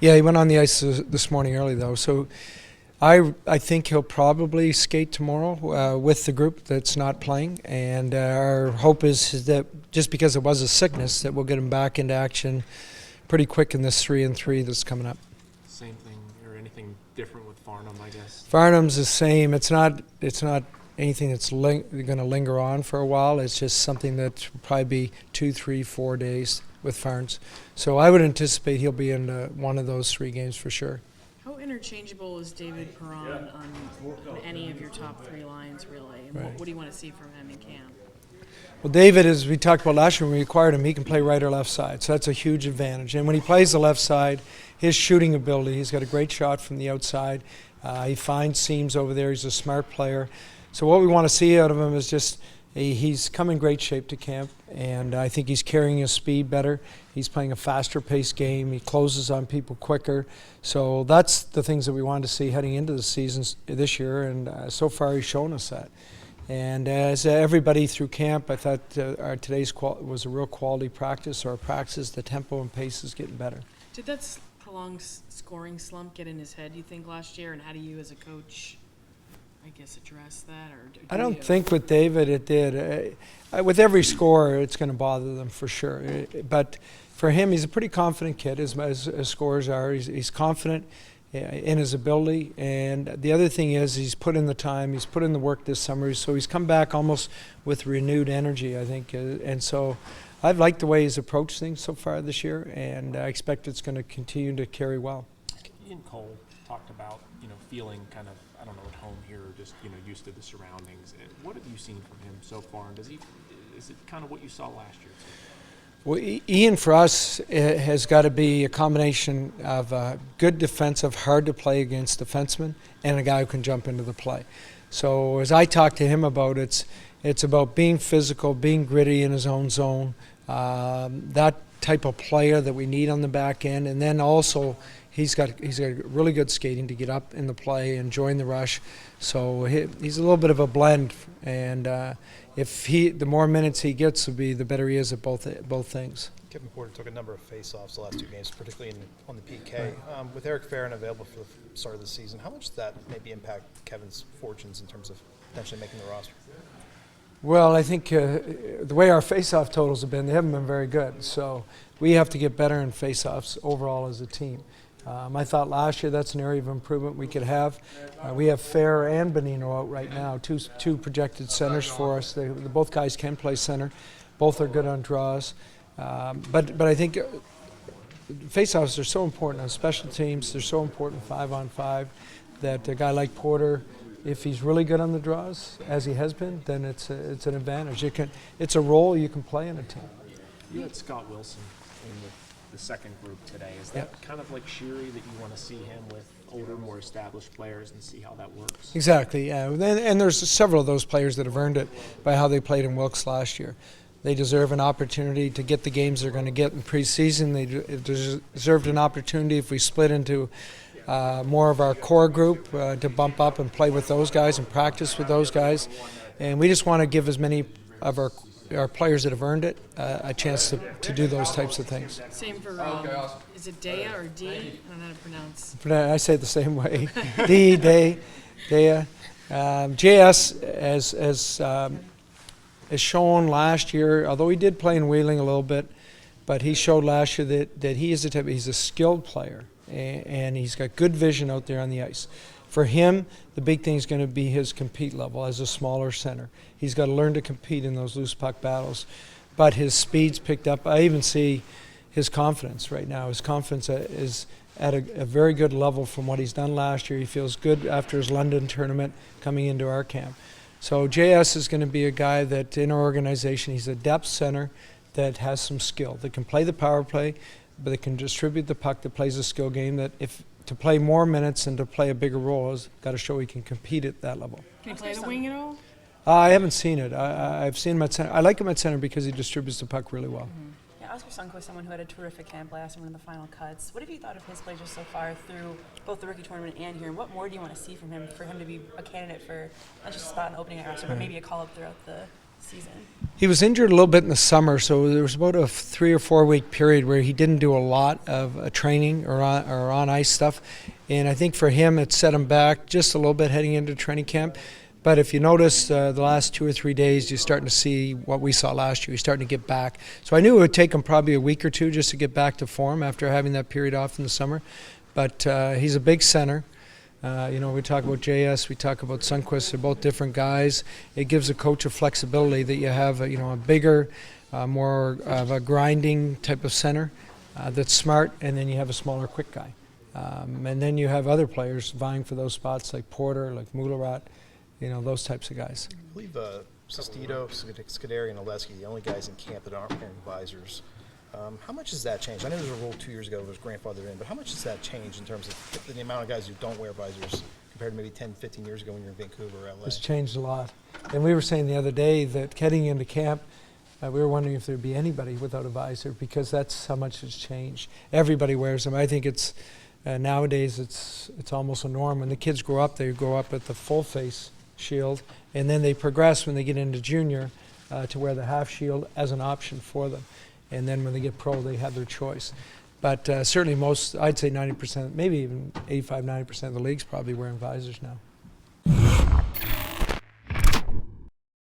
Yeah, he went on the ice this morning early, though. So I think he'll probably skate tomorrow with the group that's not playing. And our hope is that just because it was a sickness, that we'll get him back into action pretty quick in this 3-3 that's coming up. Same thing or anything different with Farnham, I guess? Farnham's the same. It's not anything that's going to linger on for a while. It's just something that will probably be 2, 3, 4 days with Farns. So I would anticipate he'll be in one of those 3 games for sure. How interchangeable is David Perron on any of your top 3 lines, really? And what do you want to see from him in camp? Well, David, as we talked about last year when we acquired him, he can play right or left side, so that's a huge advantage. And when he plays the left side, his shooting ability, he's got a great shot from the outside. He finds seams over there. He's a smart player. So what we want to see out of him is just he's come in great shape to camp, and I think he's carrying his speed better. He's playing a faster paced game. He closes on people quicker. So that's the things that we wanted to see heading into the season this year, and so far he's shown us that. And as everybody through camp, I thought our today's was a real quality practice. Our practice, the tempo and pace is getting better. Did that prolonged scoring slump get in his head, you think, last year? And how do you as a coach, I guess, address that? Or I don't think with David it did. With every scorer, it's going to bother them for sure. But for him, he's a pretty confident kid, as scorers are. He's confident in his ability, and the other thing is he's put in the time, he's put in the work this summer, so he's come back almost with renewed energy, I think, and so I've liked the way he's approached things so far this year, and I expect it's going to continue to carry well. Ian Cole talked about, feeling kind of, I don't know, at home here, or just, used to the surroundings. What have you seen from him so far, and is it kind of what you saw last year too? Well, Ian for us has got to be a combination of a good defensive, hard to play against defenseman, and a guy who can jump into the play. So as I talk to him about it's about being physical, being gritty in his own zone, that type of player that we need on the back end, and then also he's got really good skating to get up in the play and join the rush. So he's a little bit of a blend, and the more minutes he gets, the better he is at both things. Kevin Porter took a number of face-offs the last 2 games, particularly on the PK. With Eric Ferrin available for the start of the season, how much does that maybe impact Kevin's fortunes in terms of potentially making the roster? Well, I think the way our face-off totals have been, they haven't been very good. So we have to get better in face-offs overall as a team. I thought last year that's an area of improvement we could have. We have Fair and Bonino out right now, two projected centers for us. Both guys can play center. Both are good on draws. But I think face-offs are so important on special teams. They're so important 5-on-5 that a guy like Porter, if he's really good on the draws, as he has been, then it's an advantage. It's a role you can play in a team. You had Scott Wilson in the second group today. Is that kind of like Sheary, that you want to see him with older, more established players and see how that works? Exactly, yeah. And there's several of those players that have earned it by how they played in Wilkes last year. They deserve an opportunity to get the games they're going to get in preseason. They deserved an opportunity if we split into more of our core group to bump up and play with those guys and practice with those guys. And we just want to give as many of our players that have earned it a chance to do those types of things. Same for, is it Dea or D? I don't know how to pronounce. I say it the same way. Dea. JS as shown last year, although he did play in Wheeling a little bit, but he showed last year that he is he's a skilled player, and he's got good vision out there on the ice. For him, the big thing is going to be his compete level as a smaller center. He's got to learn to compete in those loose puck battles. But his speed's picked up. I even see his confidence right now. His confidence is at a very good level from what he's done last year. He feels good after his London tournament coming into our camp. So JS is going to be a guy that in our organization, he's a depth center that has some skill, that can play the power play, but that can distribute the puck, that plays a skill game, that if to play more minutes and to play a bigger role has got to show he can compete at that level. Can he play the wing at all? I haven't seen it. I've seen him at center. I like him at center because he distributes the puck really well. Mm-hmm. Yeah, Oscar Sunko is someone who had a terrific camp last year in the final cuts. What have you thought of his play just so far through both the rookie tournament and here? And what more do you want to see from him for him to be a candidate for not just a spot in the opening roster, but maybe a call-up throughout the season? He was injured a little bit in the summer, so there was about a 3 or 4 week period where he didn't do a lot of training or on ice stuff. And I think for him, it set him back just a little bit heading into training camp. But if you notice the last 2 or 3 days, you're starting to see what we saw last year. He's starting to get back. So I knew it would take him probably a week or two just to get back to form after having that period off in the summer. But he's a big center. We talk about JS, we talk about Sundqvist. They're both different guys. It gives a coach a flexibility that you have a bigger, more of a grinding type of center that's smart, and then you have a smaller, quick guy. And then you have other players vying for those spots like Porter, like Mulerat, those types of guys. I believe Sestito, Scuderi, and Oleski, the only guys in camp that aren't wearing visors. How much has that changed? I know there was a rule 2 years ago that was grandfathered in, but how much has that changed in terms of the amount of guys who don't wear visors compared to maybe 10, 15 years ago when you were in Vancouver or LA? It's changed a lot. And we were saying the other day that heading into camp, we were wondering if there'd be anybody without a visor, because that's how much has changed. Everybody wears them. I think it's nowadays it's almost a norm. When the kids grow up, they grow up with the full face shield, and then they progress when they get into junior to wear the half shield as an option for them. And then when they get pro, they have their choice. But certainly I'd say 90%, maybe even 85, 90% of the league's probably wearing visors now.